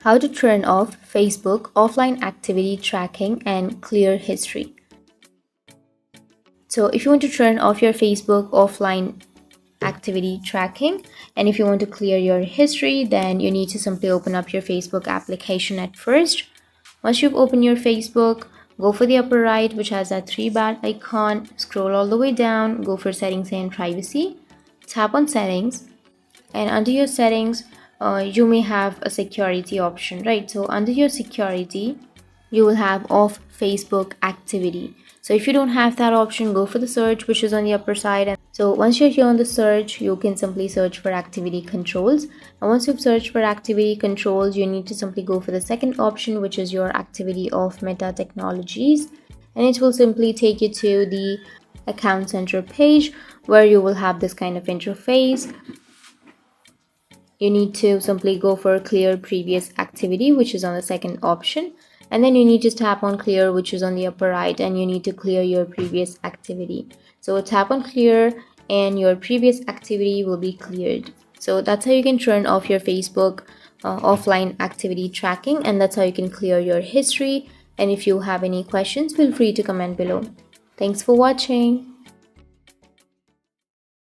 How to turn off Facebook offline activity tracking and clear history. So if you want to turn off your Facebook offline activity tracking and if you want to clear your history, then you need to simply open up your Facebook application at first. Once you've opened your Facebook, go for the upper right, which has that three bar icon, scroll all the way down, go for settings and privacy, tap on settings, and under your settings you may have a security option, right? So under your security you will have off Facebook activity. So if you don't have that option, go for the search, which is on the upper side. And so once you're here on the search, you can simply search for activity controls, and once you've searched for activity controls, you need to simply go for the second option, which is your activity of Meta Technologies, and it will simply take you to the account center page where you will have this kind of interface. You need to simply go for clear previous activity, which is on the second option, and then you need to tap on clear, which is on the upper right, and you need to clear your previous activity. So tap on clear and your previous activity will be cleared. So that's how you can turn off your Facebook offline activity tracking, and that's how you can clear your history. And if you have any questions, feel free to comment below. Thanks for watching.